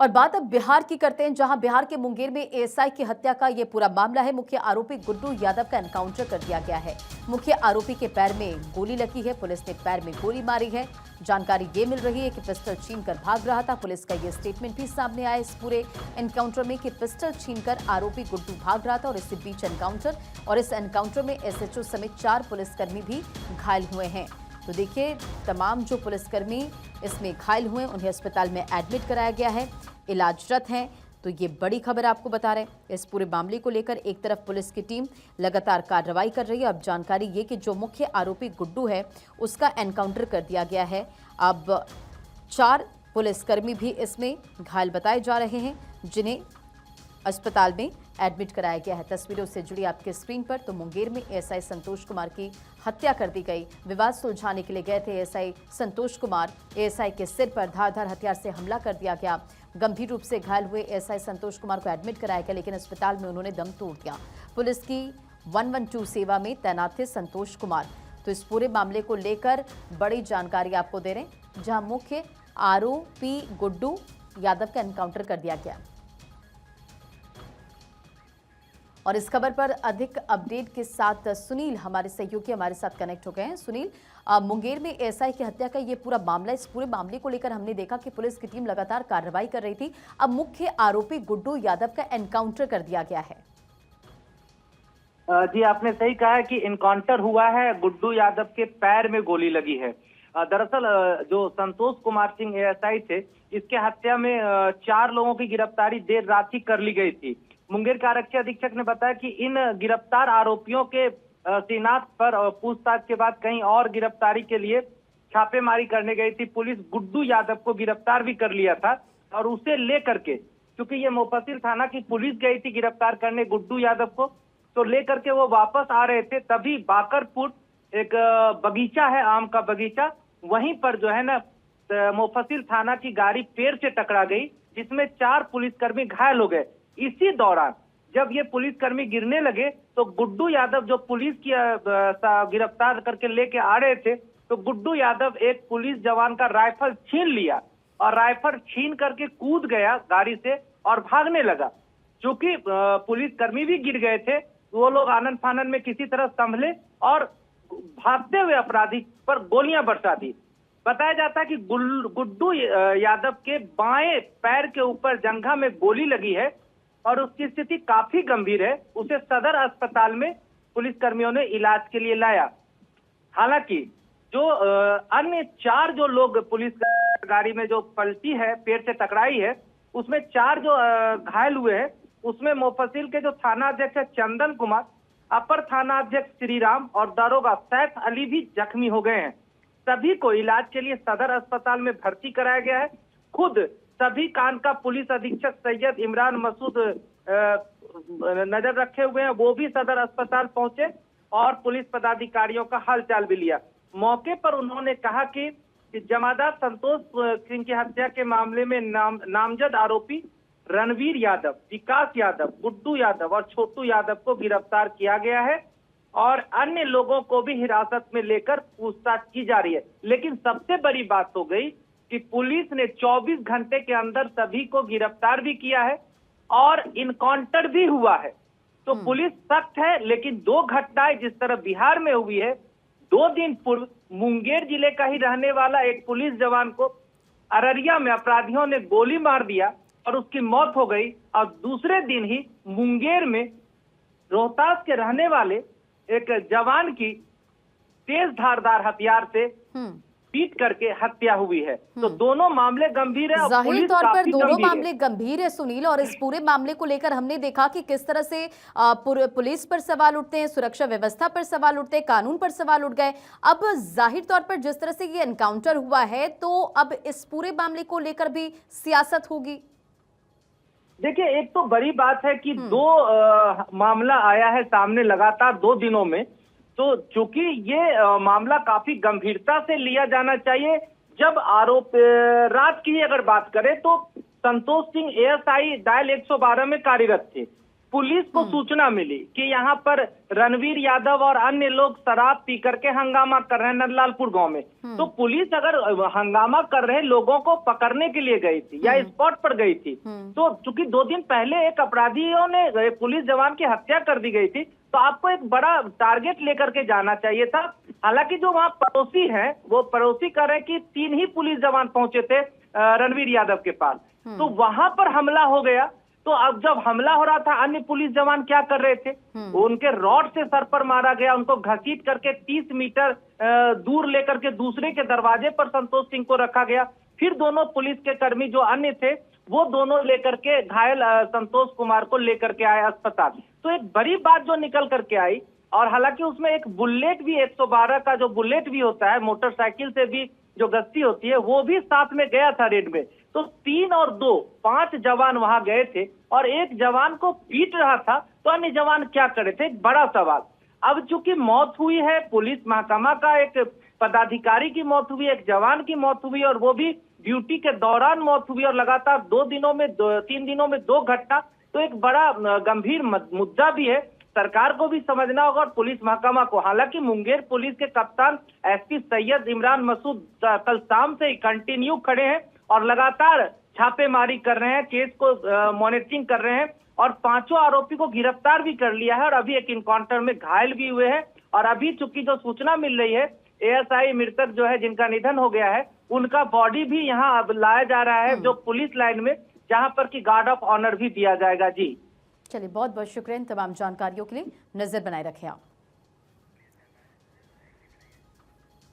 और बात अब बिहार की करते हैं, जहां बिहार के मुंगेर में एएसआई की हत्या का ये पूरा मामला है। मुख्य आरोपी गुड्डू यादव का एनकाउंटर कर दिया गया है। मुख्य आरोपी के पैर में गोली लगी है। पुलिस ने पैर में गोली मारी है। जानकारी ये मिल रही है कि पिस्टल छीनकर भाग रहा था। पुलिस का ये स्टेटमेंट भी सामने आया इस पूरे एनकाउंटर में कि पिस्टल छीनकर आरोपी गुड्डू भाग रहा था और इसी बीच एनकाउंटर, और इस एनकाउंटर में एसएचओ समेत 4 पुलिसकर्मी भी घायल हुए हैं। तो देखिए, तमाम जो पुलिसकर्मी इसमें घायल हुए उन्हें अस्पताल में एडमिट कराया गया है, इलाजरत हैं। तो ये बड़ी खबर आपको बता रहे हैं। इस पूरे मामले को लेकर एक तरफ पुलिस की टीम लगातार कार्रवाई कर रही है। अब जानकारी ये कि जो मुख्य आरोपी गुड्डू है उसका एनकाउंटर कर दिया गया है। अब 4 पुलिसकर्मी भी इसमें घायल बताए जा रहे हैं, जिन्हें अस्पताल में एडमिट कराया गया है। तस्वीरों से जुड़ी आपके स्क्रीन पर तो मुंगेर में एएसआई संतोष कुमार की हत्या कर दी गई। विवाद सुलझाने के लिए गए थे एएसआई संतोष कुमार। एएसआई के सिर पर धारदार हथियार से हमला कर दिया गया। गंभीर रूप से घायल हुए एएसआई संतोष कुमार को एडमिट कराया गया, लेकिन अस्पताल में उन्होंने दम तोड़ दिया। पुलिस की 112 सेवा में तैनात थे संतोष कुमार। तो इस पूरे मामले को लेकर बड़ी जानकारी आपको दे रहे हैं, जहां मुख्य आरोपी गुड्डू यादव का एनकाउंटर कर दिया गया। और इस खबर पर अधिक अपडेट के साथ सुनील हमारे सहयोगी हमारे साथ कनेक्ट हो गए हैं। सुनील, मुंगेर में एएसआई की हत्या का ये पूरा मामला, इस पूरे मामले को लेकर हमने देखा कि पुलिस की टीम लगातार कार्रवाई कर रही थी। अब मुख्य आरोपी गुड्डू यादव का एनकाउंटर कर दिया गया है। जी, आपने सही कहा है कि एनकाउंटर हुआ है। गुड्डू यादव के पैर में गोली लगी है। दरअसल जो संतोष कुमार सिंह एएसआई थे, इसके हत्या में 4 लोगों की गिरफ्तारी देर रात ही कर ली गई थी। मुंगेर के आरक्षी अधीक्षक ने बताया कि इन गिरफ्तार आरोपियों के शिनाख्त पर पूछताछ के बाद कहीं और गिरफ्तारी के लिए छापेमारी करने गई थी। पुलिस गुड्डू यादव को गिरफ्तार भी कर लिया था और उसे लेकर के, क्योंकि ये मुफस्सिल थाना की पुलिस गई थी गिरफ्तार करने गुड्डू यादव को, तो लेकर के वो वापस आ रहे थे। तभी बाकरपुर एक बगीचा है, आम का बगीचा, वहीं पर जो है ना मुफस्सिल थाना की गाड़ी पेड़ से टकरा गई, जिसमें 4 पुलिसकर्मी घायल हो गए। इसी दौरान जब ये पुलिसकर्मी गिरने लगे तो गुड्डू यादव जो पुलिस की गिरफ्तार करके लेके आ रहे थे, तो गुड्डू यादव एक पुलिस जवान का राइफल छीन लिया और राइफल छीन करके कूद गया गाड़ी से और भागने लगा। चूंकि पुलिसकर्मी भी गिर गए थे, वो लोग आनन फानन में किसी तरह संभले और भागते हुए अपराधी पर गोलियां बरसा दी। बताया जाता है कि गुड्डू यादव के बाएं पैर के ऊपर जंघा में गोली लगी है और उसकी स्थिति काफी गंभीर है। उसे सदर अस्पताल में पुलिसकर्मियों ने इलाज के लिए लाया। हालांकि जो अन्य 4 जो लोग पुलिस गाड़ी में जो पलटी है, पेड़ से टकराई है, उसमें 4 जो घायल हुए हैं, उसमें मुफस्सिल के जो थाना अध्यक्ष है चंदन कुमार, अपर थाना अध्यक्ष श्रीराम और दारोगा सैफ अली भी जख्मी हो गए हैं। सभी को इलाज के लिए सदर अस्पताल में भर्ती कराया गया है। खुद सभी कांड का पुलिस अधीक्षक सैयद इमरान मसूद नजर रखे हुए हैं, वो भी सदर अस्पताल पहुंचे और पुलिस पदाधिकारियों का हालचाल भी लिया। मौके पर उन्होंने कहा कि जमादार संतोष सिंह की हत्या के मामले में नामजद आरोपी रणवीर यादव, विकास यादव, गुड्डू यादव और छोटू यादव को गिरफ्तार किया गया है और अन्य लोगों को भी हिरासत में लेकर पूछताछ की जा रही है। लेकिन सबसे बड़ी बात हो गई कि पुलिस ने 24 घंटे के अंदर सभी को गिरफ्तार भी किया है और इनकाउंटर भी हुआ है। तो पुलिस सख्त है, लेकिन 2 घटनाएं जिस तरह बिहार में हुई है, 2 दिन पूर्व मुंगेर जिले का ही रहने वाला एक पुलिस जवान को अररिया में अपराधियों ने गोली मार दिया और उसकी मौत हो गई, और दूसरे दिन ही मुंगेर में रोहतास के रहने वाले एक जवान की तेज धारदार हथियार से पीट करके हत्या हुई है। तो दोनों मामले गंभीर है। जाहिर तौर पर दोनों मामले गंभीर है सुनील, और इस पूरे मामले को लेकर हमने देखा कि किस तरह से पुलिस पर सवाल उठते हैं, सुरक्षा व्यवस्था पर सवाल उठते हैं, कानून पर सवाल उठ गए। अब जाहिर तौर पर जिस तरह से ये एनकाउंटर हुआ है, तो अब इस पूरे मामले को लेकर भी सियासत होगी। देखिए, एक तो बड़ी बात है कि 2 मामला आया है सामने लगातार 2 दिनों में, तो चूंकि ये मामला काफी गंभीरता से लिया जाना चाहिए। जब आरोप रात की अगर बात करें तो संतोष सिंह एएसआई डायल 112 में कार्यरत थे। पुलिस को सूचना मिली कि यहाँ पर रणवीर यादव और अन्य लोग शराब पी करके हंगामा कर रहे हैं नंदलालपुर गांव में। तो पुलिस अगर हंगामा कर रहे लोगों को पकड़ने के लिए गई थी या स्पॉट पर गई थी, तो चूंकि 2 दिन पहले एक अपराधियों ने पुलिस जवान की हत्या कर दी गई थी, तो आपको एक बड़ा टारगेट लेकर के जाना चाहिए था। हालांकि जो वहाँ पड़ोसी हैं वो पड़ोसी कह रहे हैं कि 3 ही पुलिस जवान पहुंचे थे रणवीर यादव के पास, तो वहां पर हमला हो गया। तो अब जब हमला हो रहा था, अन्य पुलिस जवान क्या कर रहे थे, उनके रॉड से सर पर मारा गया, उनको घसीट करके 30 मीटर दूर लेकर के दूसरे के दरवाजे पर संतोष सिंह को रखा गया। फिर दोनों पुलिस के कर्मी जो अन्य थे वो दोनों लेकर के घायल संतोष कुमार को लेकर के आए अस्पताल। तो एक बड़ी बात जो निकल करके आई, और हालांकि उसमें एक बुलेट भी 112 का जो बुलेट भी होता है, मोटरसाइकिल से भी जो गश्ती होती है, वो भी साथ में गया था रेड में। तो 3 और 2 5 जवान वहां गए थे और एक जवान को पीट रहा था, तो अन्य जवान क्या करे थे, एक बड़ा सवाल। अब चूंकि मौत हुई है, पुलिस महकमा का एक पदाधिकारी की मौत हुई, एक जवान की मौत हुई, और वो भी ड्यूटी के दौरान मौत हुई, और लगातार 3 दिनों में 2 घटना, तो एक बड़ा गंभीर मुद्दा भी है। सरकार को भी समझना होगा और पुलिस महकमा को। हालांकि मुंगेर पुलिस के कप्तान एसपी सैयद इमरान मसूद कल शाम से कंटिन्यू खड़े हैं और लगातार छापेमारी कर रहे हैं, केस को मॉनिटरिंग कर रहे हैं, और 5 आरोपी को गिरफ्तार भी कर लिया है, और अभी एक इनकाउंटर में घायल भी हुए हैं। और अभी चूंकि जो सूचना मिल रही है, एएसआई मृतक जो है जिनका निधन हो गया है, उनका बॉडी भी यहाँ अब लाया जा रहा है जो पुलिस लाइन में, जहां पर की गार्ड ऑफ ऑनर भी दिया जाएगा। जी चलिए, बहुत बहुत शुक्रिया इन तमाम जानकारियों के लिए। नजर बनाए रखें आप।